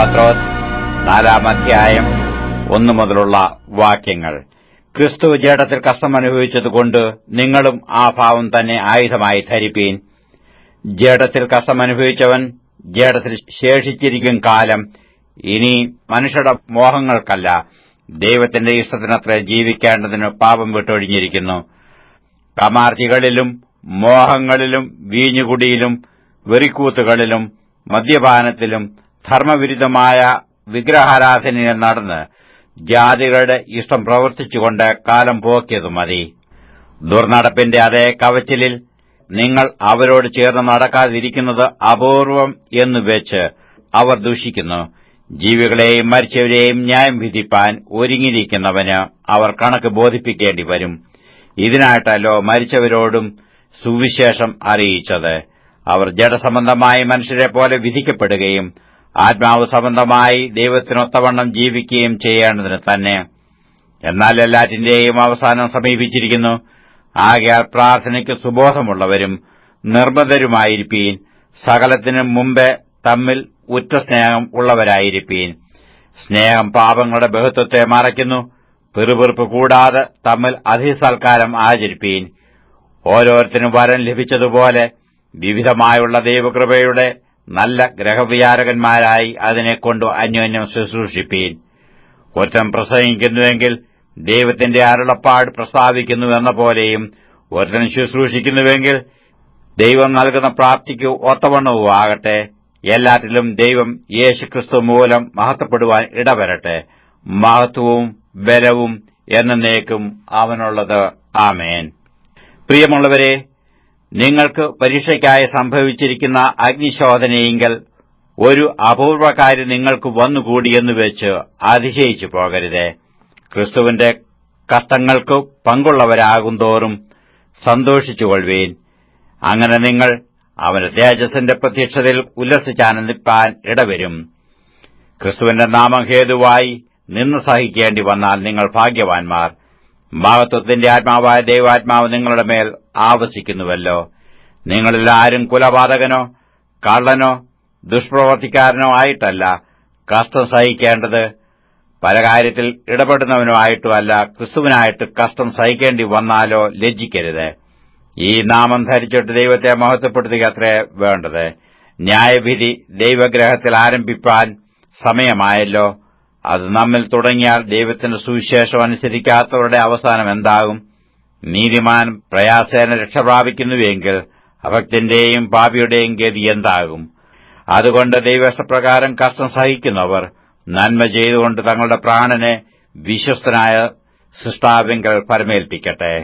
പത്രോസ് 4-ാം അധ്യായം 1 മുതലുള്ള വാക്യങ്ങൾ. ക്രിസ്തു ജഡത്തിൽ കഷ്ടമനുഭവിച്ചതുകൊണ്ട് നിങ്ങളും ആ ഭാവം തന്നെ ആയുധമായി ധരിപ്പീൻ. ജഡത്തിൽ കഷ്ടമനുഭവിച്ചവൻ ജഡത്തിൽ ശേഷിച്ചിരിക്കും കാലം ഇനി മനുഷ്യരുടെ മോഹങ്ങൾക്കല്ല, ദൈവത്തിന്റെ ഇഷ്ടത്തിനത്ര ജീവിക്കേണ്ടതിന് പാപം വിട്ടൊഴിഞ്ഞിരിക്കുന്നു. കാമാർത്ഥികളിലും മോഹങ്ങളിലും വീഞ്ഞുകുടിയിലും വെറിക്കൂത്തുകളിലും മദ്യപാനത്തിലും ധർമ്മവിരുദ്ധമായ വിഗ്രഹാരാധനയിൽ നടന്ന് ജാതികളുടെ ഇഷ്ടം പ്രവർത്തിച്ചുകൊണ്ട് കാലം പോക്കിയതു മതി. ദുർനടപ്പിന്റെ അതേ കവച്ചിലിൽ നിങ്ങൾ അവരോട് ചേർന്ന് നടക്കാതിരിക്കുന്നത് അപൂർവം എന്നു വെച്ച് അവർ ദുഷിക്കുന്നു. ജീവികളെയും മരിച്ചവരെയും ന്യായം വിധിപ്പാൻ ഒരുങ്ങിയിരിക്കുന്നവന് അവർ കണക്ക് ബോധിപ്പിക്കേണ്ടി വരും. ഇതിനായിട്ടല്ലോ മരിച്ചവരോടും സുവിശേഷം അറിയിച്ചത്. അവർ ജഡസംബന്ധമായി മനുഷ്യരെ പോലെ വിധിക്കപ്പെടുകയും ആത്മാവ് സംബന്ധമായി ദൈവത്തിനൊത്തവണ്ണം ജീവിക്കുകയും ചെയ്യേണ്ടതിന് തന്നെ. എന്നാൽ എല്ലാറ്റിന്റെയും അവസാനം സമീപിച്ചിരിക്കുന്നു. ആകയാൽ പ്രാർത്ഥനയ്ക്ക് സുബോധമുള്ളവരും നിർമ്മതരുമായിരിപ്പീൻ. സകലത്തിനും മുമ്പേ തമ്മിൽ ഉറ്റ സ്നേഹം ഉള്ളവരായിരിപ്പീൻ. സ്നേഹം പാപങ്ങളുടെ ബഹുത്വത്തെ മറയ്ക്കുന്നു. പിറുപിറുപ്പ് കൂടാതെ തമ്മിൽ അതിസൽക്കാരം ആചരിപ്പീൻ. ഓരോരുത്തരും വരം ലഭിച്ചതുപോലെ വിവിധമായുള്ള ദൈവകൃപയുടെ നല്ല ഗ്രഹവിചാരകന്മാരായി അതിനെക്കൊണ്ടു അന്യോന്യം ശുശ്രൂഷിപ്പീൻ. ഒരുത്തൻ പ്രസംഗിക്കുന്നുവെങ്കിൽ ദൈവത്തിന്റെ അരുളപ്പാട് പ്രസ്താവിക്കുന്നുവെന്ന പോലെയും, ഒരുത്തൻ ശുശ്രൂഷിക്കുന്നുവെങ്കിൽ ദൈവം നൽകുന്ന പ്രാപ്തിക്ക് ഒത്തവണ്ണവും ആകട്ടെ. എല്ലാറ്റിലും ദൈവം യേശുക്രിസ്തു മൂലം മഹത്വപ്പെടുവാൻ ഇടവരട്ടെ. മഹത്വവും ബലവും എന്നേക്കും അവനുള്ളത്. ആമേൻ. പ്രിയമുള്ളവരെ, നിങ്ങൾക്ക് പരീക്ഷയ്ക്കായി സംഭവിച്ചിരിക്കുന്ന അഗ്നിശോധനയെങ്കിൽ ഒരു അപൂർവകാര്യം നിങ്ങൾക്ക് വന്നുകൂടിയെന്ന് വെച്ച് അതിശയിച്ചു പോകരുതേ. ക്രിസ്തുവിന്റെ കഷ്ടങ്ങൾക്ക് പങ്കുള്ളവരാകുന്തോറും സന്തോഷിച്ചുകൊള്ളുവീൻ. അങ്ങനെ നിങ്ങൾ അവന്റെ തേജസ്സിന്റെ പ്രത്യക്ഷതയിൽ ഉല്ലസിച്ചാനന്ദിപ്പാൻ ഇടവരും. ക്രിസ്തുവിന്റെ നാമം ഹേതുവായി നിന്ന് സഹിക്കേണ്ടി വന്നാൽ നിങ്ങൾ ഭാഗ്യവാന്മാർ. മഹത്വത്തിന്റെ ആത്മാവായ ദൈവാത്മാവ് നിങ്ങളുടെ മേൽ ആവസിക്കുന്നുവല്ലോ. നിങ്ങളിൽ ആരും കുലപാതകനോ കള്ളനോ ദുഷ്പ്രവർത്തിക്കാരനോ ആയിട്ടല്ല, കഷ്ടം സഹിക്കേണ്ടത് പല കാര്യത്തിൽ ഇടപെടുന്നവനോ ആയിട്ടുമല്ല, ക്രിസ്തുവിനായിട്ട് കഷ്ടം സഹിക്കേണ്ടി വന്നാലോ ലജ്ജിക്കരുത്. ഈ നാമം ധരിച്ചിട്ട് ദൈവത്തെ മഹത്വപ്പെടുത്തുകയത്രേ വേണ്ടത്. ന്യായവിധി ദൈവഗ്രഹത്തിൽ ആരംഭിപ്പാൻ സമയമായല്ലോ. അത് നമ്മിൽ തുടങ്ങിയാൽ ദൈവത്തിന്റെ സുവിശേഷം അനുസരിക്കാത്തവരുടെ അവസാനം എന്താകും? നീതിമാൻ പ്രയാസേന രക്ഷപ്രാപിക്കുന്നുവെങ്കിൽ അഭക്തന്റെയും പാപിയുടെയും ഗതി എന്താകും? അതുകൊണ്ട് ദൈവപ്രകാരം കഷ്ടം സഹിക്കുന്നവർ നന്മ ചെയ്തുകൊണ്ട് തങ്ങളുടെ പ്രാണനെ വിശ്വസ്തനായ സൃഷ്ടാവിങ്കൽ പരമേൽപ്പിക്കട്ടെ.